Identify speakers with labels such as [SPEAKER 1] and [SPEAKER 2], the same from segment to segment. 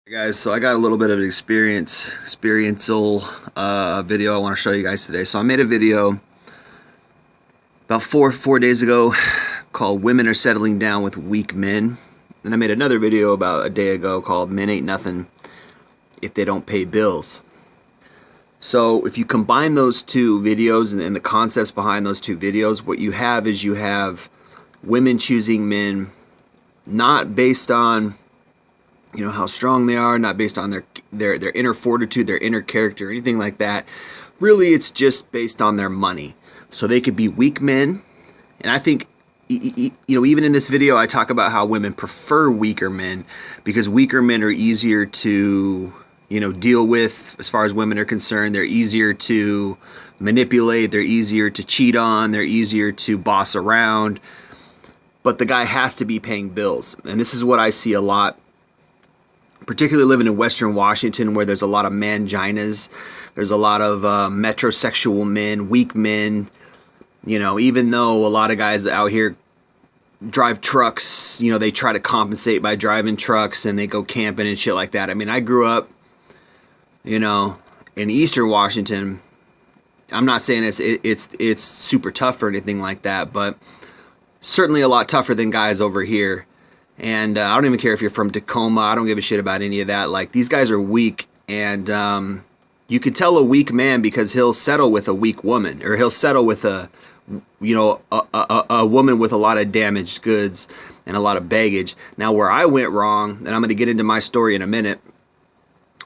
[SPEAKER 1] Hey guys, so I got a little bit of an experiential video I want to show you guys today. So I made a video about four days ago called "Women Are Settling Down with Weak Men," and I made another video about a day ago called "Men Ain't Nothing If They Don't Pay Bills." So if you combine those two videos and the concepts behind those two videos, what you have is you have women choosing men not based on how strong they are, not based on their inner fortitude, their inner character, anything like that. Really, it's just based on their money. So they could be weak men, and I think even in this video I talk about how women prefer weaker men because weaker men are easier to deal with as far as women are concerned. They're easier to manipulate, they're easier to cheat on, they're easier to boss around. But the guy has to be paying bills, and this is what I see a lot, particularly living in Western Washington, where there's a lot of manginas. There's a lot of metrosexual men, weak men. Even though a lot of guys out here drive trucks, they try to compensate by driving trucks and they go camping and shit like that. I mean, I grew up, in Eastern Washington. I'm not saying it's super tough or anything like that, but certainly a lot tougher than guys over here. And I don't even care if you're from Tacoma. I don't give a shit about any of that. Like, these guys are weak, and you can tell a weak man because he'll settle with a weak woman, or he'll settle with a woman with a lot of damaged goods and a lot of baggage. Now, where I went wrong, and I'm going to get into my story in a minute,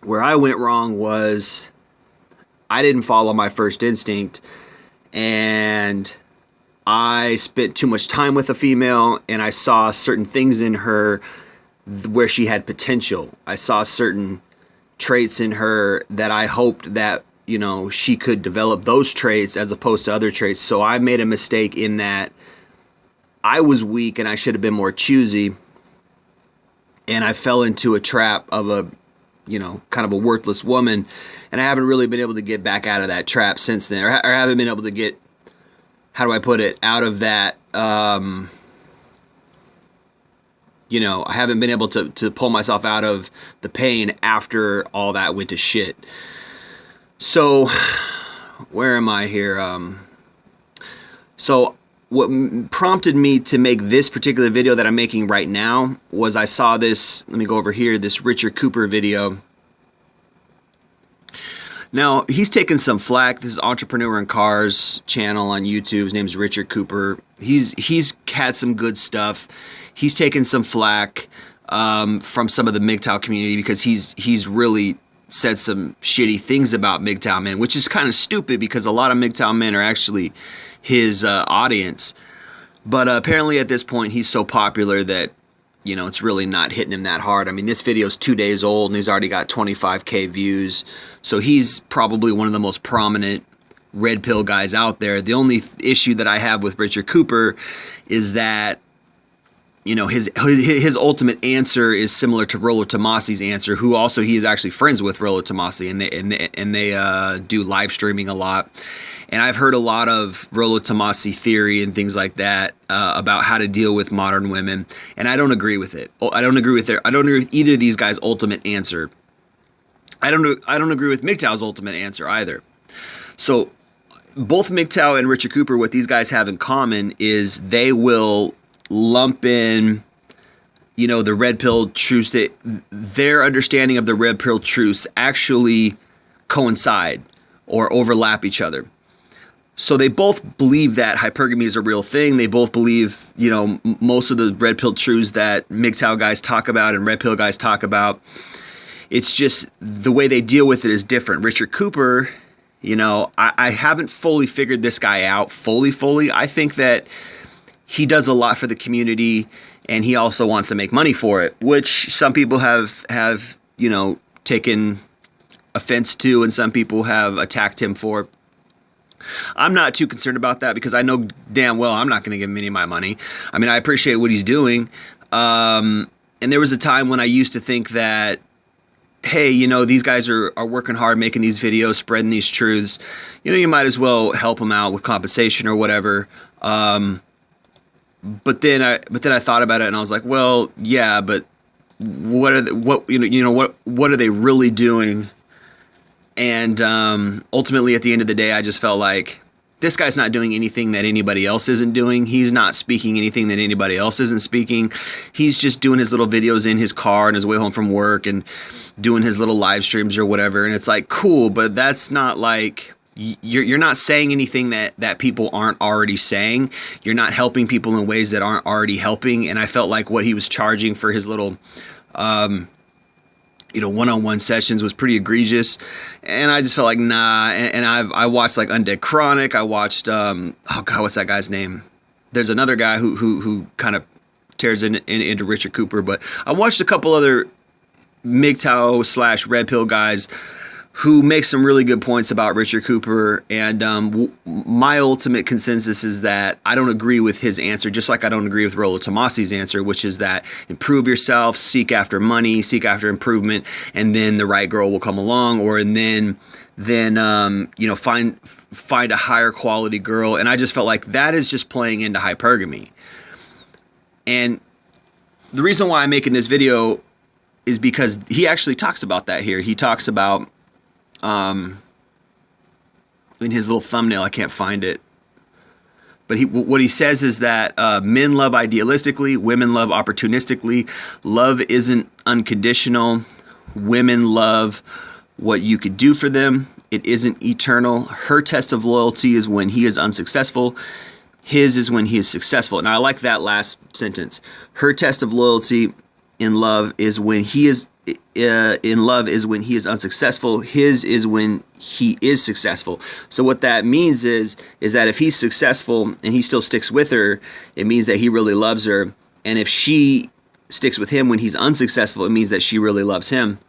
[SPEAKER 1] where I went wrong was I didn't follow my first instinct, and I spent too much time with a female, and I saw certain things in her where she had potential. I saw certain traits in her that I hoped that, she could develop those traits as opposed to other traits. So I made a mistake in that I was weak and I should have been more choosy. And I fell into a trap of a, kind of a worthless woman. And I haven't really been able to get back out of that trap since then, or haven't been able to get, how do I put it, out of that, I haven't been able to pull myself out of the pain after all that went to shit. So, where am I here? So, what prompted me to make this particular video that I'm making right now was I saw this, let me go over here, this Richard Cooper video. Now, he's taken some flack. This is Entrepreneur in Cars channel on YouTube. His name's Richard Cooper. He's had some good stuff. He's taken some flack from some of the MGTOW community because he's really said some shitty things about MGTOW men, which is kind of stupid because a lot of MGTOW men are actually his audience. But apparently at this point, he's so popular that it's really not hitting him that hard. I mean, this video is 2 days old and he's already got 25K views. So he's probably one of the most prominent red pill guys out there. The only issue that I have with Richard Cooper is that, his ultimate answer is similar to Rollo Tomasi's answer, who also he is actually friends with Rollo Tomasi, and they do live streaming a lot. And I've heard a lot of Rollo Tomasi theory and things like that about how to deal with modern women, and I don't agree with it. I don't agree with either of these guys' ultimate answer. I don't agree with MGTOW's ultimate answer either. So both MGTOW and Richard Cooper, what these guys have in common is they will lump in the red pill truths, that their understanding of the red pill truths actually coincide or overlap each other. So they both believe that hypergamy is a real thing. They both believe, most of the red pill truths that MGTOW guys talk about and red pill guys talk about. It's just the way they deal with it is different. Richard Cooper, I haven't fully figured this guy out fully. I think that he does a lot for the community, and he also wants to make money for it, which some people have taken offense to, and some people have attacked him for. I'm not too concerned about that because I know damn well I'm not going to give him any of my money. I mean, I appreciate what he's doing. And there was a time when I used to think that, hey, these guys are working hard, making these videos, spreading these truths. You might as well help them out with compensation or whatever. But then I thought about it and I was like, well, yeah, but what are what are they really doing? And ultimately, at the end of the day, I just felt like this guy's not doing anything that anybody else isn't doing. He's not speaking anything that anybody else isn't speaking. He's just doing his little videos in his car on his way home from work and doing his little live streams or whatever. And it's like, cool, but that's not like, you're not saying anything that people aren't already saying. You're not helping people in ways that aren't already helping. And I felt like what he was charging for his little one-on-one sessions was pretty egregious, and I just felt like nah. And I watched like Undead Chronic. I watched oh god, what's that guy's name? There's another guy who kind of tears into Richard Cooper, but I watched a couple other MGTOW / Red Pill guys who make some really good points about Richard Cooper. And my ultimate consensus is that I don't agree with his answer, just like I don't agree with Rollo Tomasi's answer, which is that improve yourself, seek after money, seek after improvement, and then the right girl will come along, or then find a higher quality girl. And I just felt like that is just playing into hypergamy. And the reason why I'm making this video is because he actually talks about that here. He talks about in his little thumbnail, I can't find it, but what he says is that men love idealistically, women love opportunistically. Love isn't unconditional. Women love what you could do for them. It isn't eternal. Her test of loyalty is when he is unsuccessful. His is when he is successful. And I like that last sentence. Her test of loyalty in love is when he is when he is unsuccessful. His is when he is successful. So what that means is that if he's successful and he still sticks with her, it means that he really loves her. And if she sticks with him when he's unsuccessful, it means that she really loves him.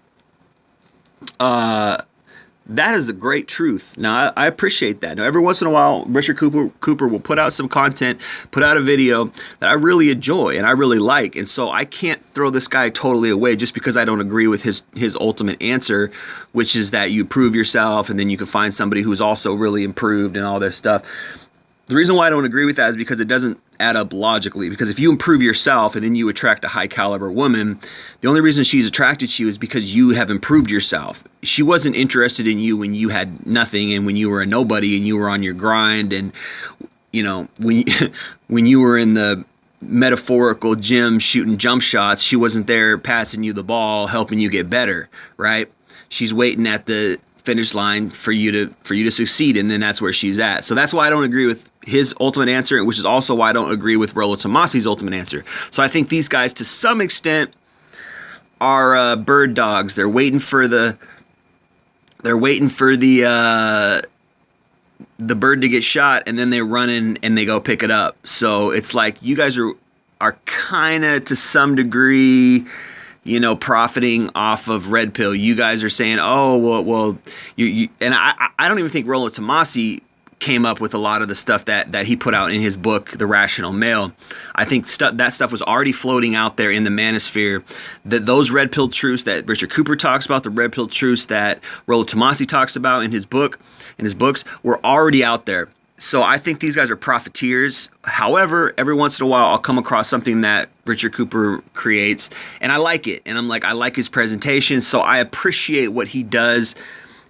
[SPEAKER 1] That is a great truth. Now, I appreciate that. Now, every once in a while, Richard Cooper will put out some content, put out a video that I really enjoy and I really like. And so I can't throw this guy totally away just because I don't agree with his ultimate answer, which is that you prove yourself and then you can find somebody who's also really improved and all this stuff. The reason why I don't agree with that is because it doesn't add up logically. Because if you improve yourself and then you attract a high caliber woman, the only reason she's attracted to you is because you have improved yourself. She wasn't interested in you when you had nothing and when you were a nobody and you were on your grind, and when you were in the metaphorical gym shooting jump shots, she wasn't there passing you the ball, helping you get better, right? She's waiting at the finish line for you to succeed, and then that's where she's at. So that's why I don't agree with his ultimate answer, which is also why I don't agree with Rollo Tomasi's ultimate answer. So I think these guys, to some extent, are bird dogs. They're waiting for the bird to get shot, and then they run in and they go pick it up. So it's like you guys are kind of, to some degree, profiting off of Red Pill. You guys are saying, oh, well, you and I don't even think Rollo Tomasi came up with a lot of the stuff that he put out in his book, The Rational Male. I think that stuff was already floating out there in the manosphere. That those red pill truths that Richard Cooper talks about, the red pill truths that Rollo Tomasi talks about in his books, were already out there. So I think these guys are profiteers. However, every once in a while, I'll come across something that Richard Cooper creates, and I like it. And I'm like, I like his presentation, so I appreciate what he does.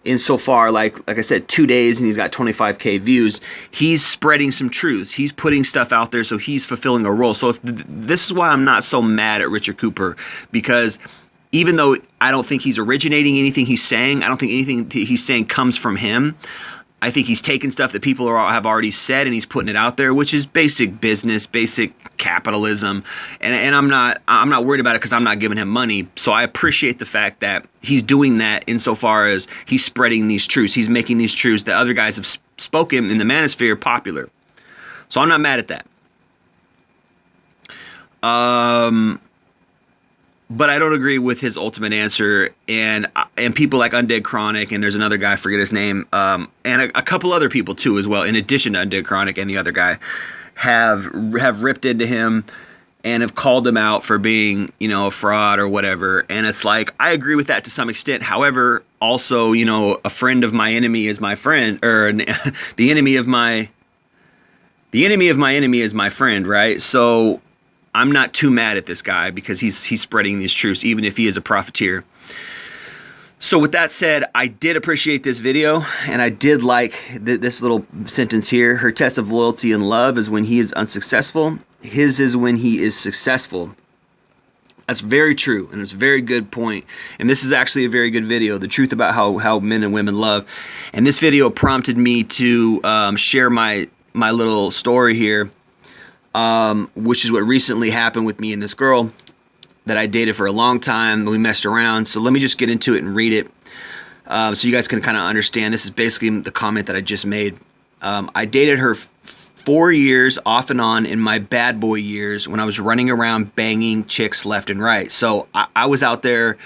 [SPEAKER 1] Insofar, like I said, 2 days and he's got 25K views. He's spreading some truths. He's putting stuff out there, so he's fulfilling a role. So this is why I'm not so mad at Richard Cooper, because even though I don't think he's originating anything he's saying, I don't think anything he's saying comes from him. I think he's taking stuff that people have already said and he's putting it out there, which is basic business, basic capitalism. And I'm not worried about it because I'm not giving him money. So I appreciate the fact that he's doing that insofar as he's spreading these truths. He's making these truths that other guys have spoken in the manosphere popular. So I'm not mad at that. But I don't agree with his ultimate answer, and people like Undead Chronic, and there's another guy, I forget his name, and a couple other people too as well, in addition to Undead Chronic and the other guy, have ripped into him and have called him out for being, a fraud or whatever. And it's like, I agree with that to some extent. However, also, a friend of my enemy is my friend, or the enemy of my enemy is my friend, right? So I'm not too mad at this guy because he's spreading these truths, even if he is a profiteer. So with that said, I did appreciate this video, and I did like this little sentence here. Her test of loyalty and love is when he is unsuccessful. His is when he is successful. That's very true, and it's a very good point. And this is actually a very good video, the truth about how men and women love. And this video prompted me to share my little story here, which is what recently happened with me and this girl that I dated for a long time. We messed around. So let me just get into it and read it so you guys can kind of understand. This is basically the comment that I just made. I dated her 4 years off and on in my bad boy years when I was running around banging chicks left and right. So I was out there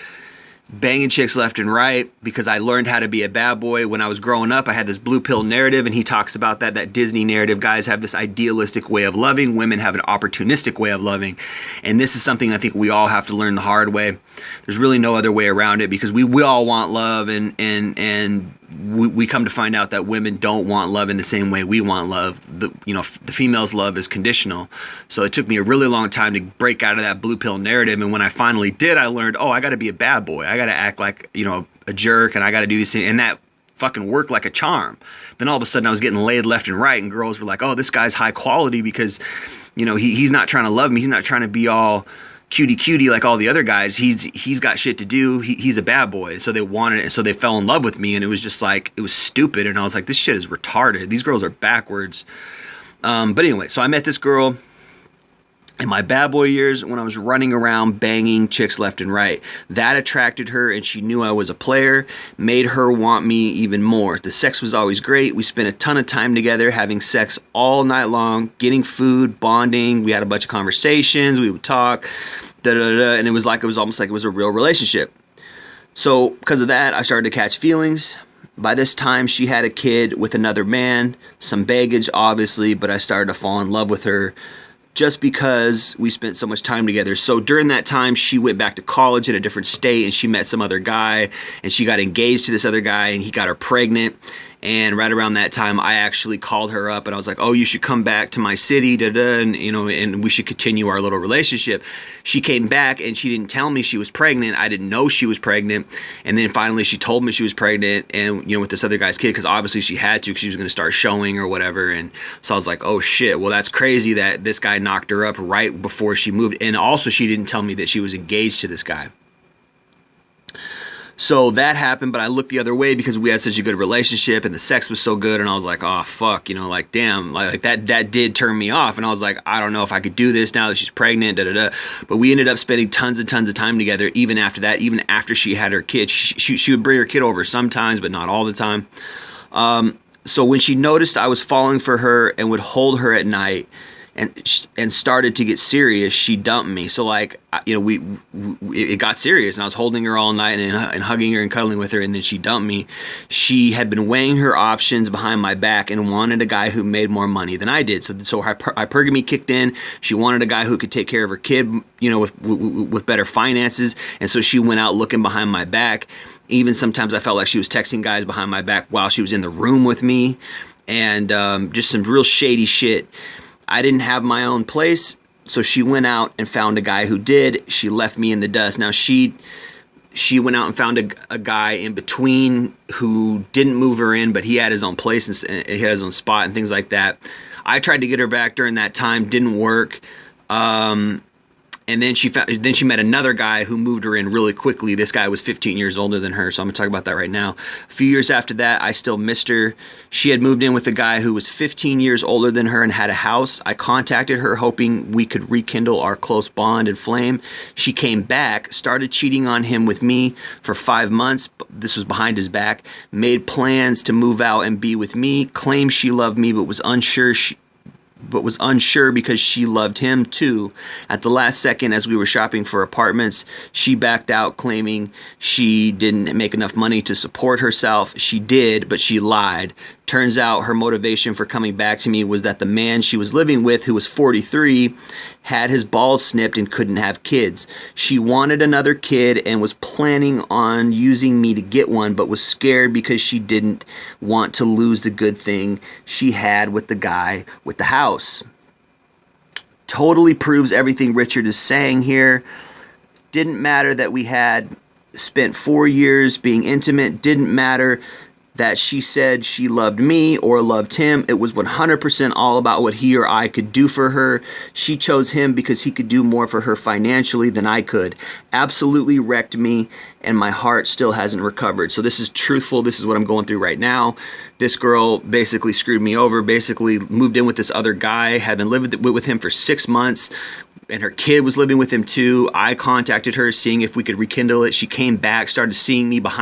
[SPEAKER 1] banging chicks left and right because I learned how to be a bad boy. When I was growing up, I had this blue pill narrative, and he talks about that Disney narrative. Guys have this idealistic way of loving. Women have an opportunistic way of loving. And this is something I think we all have to learn the hard way. There's really no other way around it, because we all want love, and we come to find out that women don't want love in the same way we want love. The female's love is conditional. So it took me a really long time to break out of that blue pill narrative. And when I finally did, I learned, I got to be a bad boy. I got to act like, a jerk, and I got to do these things. And that fucking worked like a charm. Then all of a sudden I was getting laid left and right, and girls were like, oh, this guy's high quality because, he's not trying to love me. He's not trying to be all cutie like all the other guys. He's got shit to do. He's a bad boy. So they wanted it. So they fell in love with me, and it was just like, it was stupid. And I was like, this shit is retarded. These girls are backwards. But anyway, so I met this girl in my bad boy years when I was running around banging chicks left and right. That attracted her, and she knew I was a player, made her want me even more. The sex was always great. We spent a ton of time together, having sex all night long, getting food, bonding. We had a bunch of conversations. We would talk, and it was almost like it was a real relationship. So because of that, I started to catch feelings. By this time, she had a kid with another man, some baggage, obviously, but I started to fall in love with her just because we spent so much time together. So during that time, she went back to college in a different state, and she met some other guy, and she got engaged to this other guy, and he got her pregnant. And right around that time, I actually called her up, and I was like, oh, you should come back to my city, and we should continue our little relationship. She came back, and she didn't tell me she was pregnant. I didn't know she was pregnant. And then finally she told me she was pregnant, and with this other guy's kid, because obviously she had to, because she was going to start showing or whatever. And so I was like, oh shit, well, that's crazy that this guy knocked her up right before she moved. And also she didn't tell me that she was engaged to this guy. So that happened, but I looked the other way because we had such a good relationship and the sex was so good, and I was like, oh fuck, damn, like that did turn me off. And I was like, I don't know if I could do this now that she's pregnant, But we ended up spending tons and tons of time together even after that, even after she had her kid. She would bring her kid over sometimes, but not all the time. So when she noticed I was falling for her and would hold her at night, and started to get serious, she dumped me. So it got serious, and I was holding her all night and hugging her and cuddling with her, and then she dumped me. She had been weighing her options behind my back and wanted a guy who made more money than I did. So hypergamy kicked in. She wanted a guy who could take care of her kid, with better finances, and so she went out looking behind my back. Even sometimes I felt like she was texting guys behind my back while she was in the room with me, and just some real shady shit. I didn't have my own place, so she went out and found a guy who did. She left me in the dust. Now she went out and found a guy in between who didn't move her in, but he had his own place and he had his own spot and things like that. I tried to get her back during that time, didn't work. And then she met another guy who moved her in really quickly. This guy was 15 years older than her, so I'm going to talk about that right now. A few years after that, I still missed her. She had moved in with a guy who was 15 years older than her and had a house. I contacted her hoping we could rekindle our close bond and flame. She came back, started cheating on him with me for 5 months. This was behind his back. Made plans to move out and be with me. Claimed she loved me but was unsure because she loved him too. At the last second, as we were shopping for apartments, she backed out, claiming she didn't make enough money to support herself. She did, but she lied. Turns out her motivation for coming back to me was that the man she was living with, who was 43, had his balls snipped and couldn't have kids. She wanted another kid and was planning on using me to get one, but was scared because she didn't want to lose the good thing she had with the guy with the house. Totally proves everything Richard is saying here. Didn't matter that we had spent 4 years being intimate. Didn't matter that she said she loved me or loved him. It was 100% all about what he or I could do for her. She chose him because he could do more for her financially than I could. Absolutely wrecked me, and my heart still hasn't recovered. So this is truthful. This is what I'm going through right now. This girl basically screwed me over, basically moved in with this other guy, had been living with him for 6 months, and her kid was living with him too. I contacted her, seeing if we could rekindle it. She came back, started seeing me behind